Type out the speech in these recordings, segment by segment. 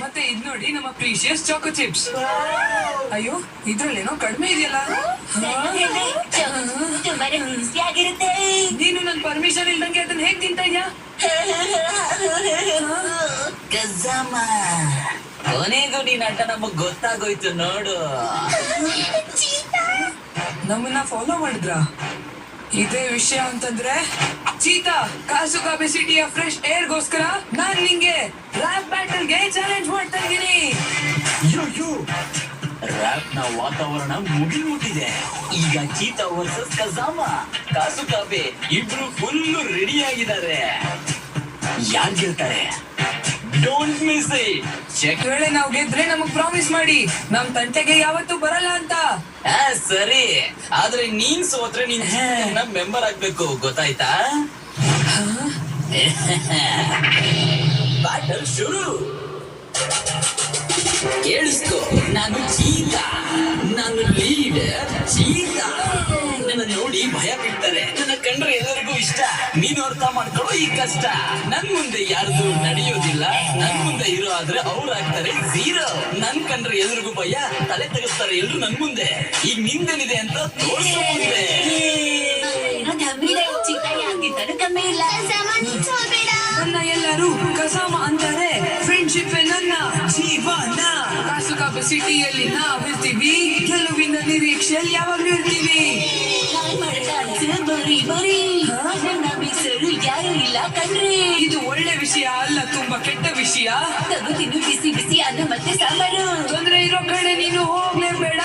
ಮತ್ತೆ ಇದ್ ನೋಡಿ ನಮ್ಮ ಪ್ರೀಶಿಯಸ್ ಚಾಕೋ ಚಿಪ್ಸ್. ಅಯ್ಯೋ ಇದ್ರಲ್ಲೇನೋ ಕಡಿಮೆ ಇದೆಯಲ್ಲ. ನೀನು ನನ್ ಪರ್ಮಿಷನ್ ಇಲ್ದಂಗೆ ಅದನ್ನ ಹೇಗ್ ತಿಂತಾ ಇದ್ಯಾ? ಕೊನೆಗೂ ನೀನ್ ಆಟ ನಮಗ್ ಗೊತ್ತಾಗೋಯ್ತು ನೋಡು. ನಮ್ಮನ್ನ ಫಾಲೋ ಮಾಡಿದ್ರ? ಇದೇ ವಿಷಯ ಅಂತಂದ್ರೆ ಚೀತಾ ಕಾಸುಕಾಬೆ ಸಿಟಿಯ ಫ್ರೆಶ್ ಏರ್ಗೋಸ್ಕರ ನಾನ್ ನಿಂಗೆ ರ್ಯಾಪ್ ಬ್ಯಾಟಲ್ಗೆ ಚಾಲೆಂಜ್ ಮಾಡ್ತಾ ಇದ್ದೀನಿ. ರ್ಯಾಪ್ ನ ವಾತಾವರಣ ಮುಗಿಮುಟ್ಟಿದೆ. ಈಗ ಚೀತಾ ವರ್ಸಸ್ ಕಜಾಮ, ಕಾಸುಕಾಬೆ ಇಬ್ರು ಫುಲ್ ರೆಡಿ ಆಗಿದ್ದಾರೆ. ಯಾರು ಗೆಲ್ತಾರೆ? Don't miss it. ಚೆಕ್. ವೇಳೆ ನಾವು ಗೆದ್ರೆ ನಮಗ್ ಪ್ರಾಮಿಸ್ ಮಾಡಿ ನಮ್ ತಂಟೆಗೆ ಯಾವತ್ತೂ ಬರಲ್ಲ ಅಂತ. ಸರಿ, ಆದ್ರೆ ನೀನ್ ಸೋತ್ರೆ ನೀನ್ ಮೆಂಬರ್ ಆಗ್ಬೇಕು, ಗೊತ್ತಾಯ್ತಾ? ಬ್ಯಾಟಲ್ ಶುರು. ಕೇಳಿಸ್ಕೋ, ನಾನು ಚೀತಾ, ನಾನು ಲೀಡರ್ ಚೀತಾ. ನನ್ನ ನೋಡಿ ಭಯ ಬಿಡ್ತಾರೆ, ನನ್ನ ಕಂಡ್ರೆ ಎಲ್ಲರಿಗೂ ಇಷ್ಟ. ನೀನು ಅರ್ಥ ಮಾಡ್ಕೊಳ್ಳೋ ಈ ಕಷ್ಟ. ನನ್ ಮುಂದೆ ಯಾರ್ದು ನಡೆಯೋದಿಲ್ಲ. ನನ್ ಮುಂದೆ ಹೀರೋ ಆದ್ರೆ ಅವ್ರು ಆಗ್ತಾರೆ ಝೀರೋ. ನನ್ ಕಂಡ್ರೆ ಎಲ್ರಿಗೂ ಭಯ, ತಲೆ ತೆಗಿಸ್ತಾರೆ ಎಲ್ರು ನನ್ ಮುಂದೆ. ಈಗ ನಿಂದೇನಿದೆ ಅಂತ ತೋರಿಸೋ ಮುಂದೆ. ನನ್ನ ಎಲ್ಲರೂ ಕಸಾಮ ಅಂತಾರೆ, ಫ್ರೆಂಡ್ಶಿಪ್ ನನ್ನ ಜೀವನ. ಕಾಸುಕಾಬೆ ಸಿಟಿಯಲ್ಲಿ ನಾವಿರ್ತೀವಿ, ಗೆಲುವಿನ ನಿರೀಕ್ಷೆಯಲ್ಲಿ ಯಾವಾಗ್ಲೂ ಇರ್ತೀವಿ. ಯಾರು ಇಲ್ಲ ಕಣ್ರಿ. ಇದು ಒಳ್ಳೆ ವಿಷಯ ಅಲ್ಲ, ತುಂಬಾ ಕೆಟ್ಟ ವಿಷಯ. ತಿನ್ನು ಬಿಸಿ ಬಿಸಿ ಅನ್ನ ಮತ್ತೆ ಸಾಂಬಾರು. ತೊಂದ್ರೆ ಇರೋ ಕಡೆ ನೀನು ಹೋಗ್ಲೇಬೇಡ.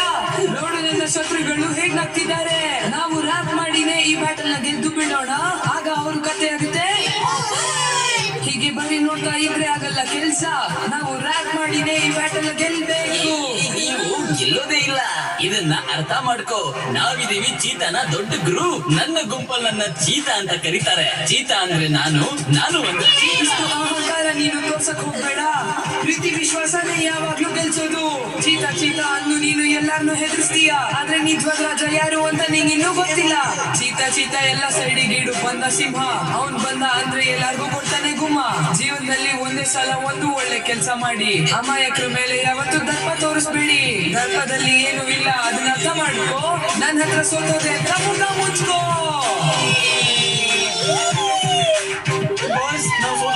ನೋಡು ನನ್ನ ಶತ್ರುಗಳು ಹೇಗ್ ನಗ್ತಿದ್ದಾರೆ. ನಾವು ರ್ಯಾಪ್ ಮಾಡಿನೇ ಈ ಬ್ಯಾಟಲ್ ನ ಗೆದ್ದು ಬಿಡೋಣ, ಆಗ ಅವ್ರ ಕತೆ ಆಗುತ್ತೆ. ಹೀಗೆ ಬರೀ ನೋಡ್ತಾ ಇದ್ರೆ ಆಗಲ್ಲ ಕೆಲ್ಸ. ನಾವು ರ್ಯಾಪ್ ಮಾಡಿನೇ ಈ ಬ್ಯಾಟಲ್ ಗೆಲ್ಬೇಕು. ನೀವು ಗೆಲ್ಲೋದೇ ಇಲ್ಲ, ಇದನ್ನ ಅರ್ಥ ಮಾಡ್ಕೋ. ನಾವಿದೀವಿ ಚೀತಾನ ದೊಡ್ಡ ಗ್ರೂಪ್. ನನ್ನ ಗುಂಪಲ್ಲಿ ನನ್ನ ಚೀತಾ ಅಂತ ಕರೀತಾರೆ. ಚೀತಾ ಅಂದ್ರೆ ನಾನು ಒಂದು ಇಷ್ಟು ಅಹಂಕಾರ ನೀನು ತೋರ್ಸಕ್ ಹೋಗ್ಬೇಡ. ಪ್ರೀತಿ ವಿಶ್ವಾಸನೇ ಯಾವಾಗ್ಲೂ ಗೆಲ್ಸೋದು. ಚೀತಾ ಚೀತಾ ಅಂದು ನೀನು ಎಲ್ಲಾರ್ನು ಹೆದರ್ಸ್ತೀಯ, ಆದ್ರೆ ನಿಜವಾದ ರಾಜ ಯಾರು ಅಂತ ನಿಂಗಿನ್ನೂ ಗೊತ್ತಿಲ್ಲ. ಚೀತಾ ಚೀತಾ ಎಲ್ಲ ಸೈಡಿಗೀಡು ಬಂದ ಸಿಂಹ. ಅವನ್ ಬಂದ ಅಂದ್ರೆ ಎಲ್ಲಾರ್ಗೂ ಕೊಡ್ತಾನೆ ಗುಮ್ಮ. ಜೀವನದಲ್ಲಿ ಒಂದೇ ಸಲ ಒಂದು ಒಳ್ಳೆ ಕೆಲ್ಸ ಮಾಡಿ. ಅಮಾಯಕರ ಮೇಲೆ ಯಾವತ್ತೂ ದರ್ಪ ತೋರಿಸ್ಬೇಡಿ. ದರ್ಪದಲ್ಲಿ ಏನು ಇಲ್ಲ, ಅದನ್ನ ಅರ್ಥ ಮಾಡ್ಕೋ. ನನ್ನ ಹತ್ರ ಸೋತೋದೆ ಅಂತ ಮುಖ ಮುಚ್ಕೋ. ಬಾಸ್, ನಾವು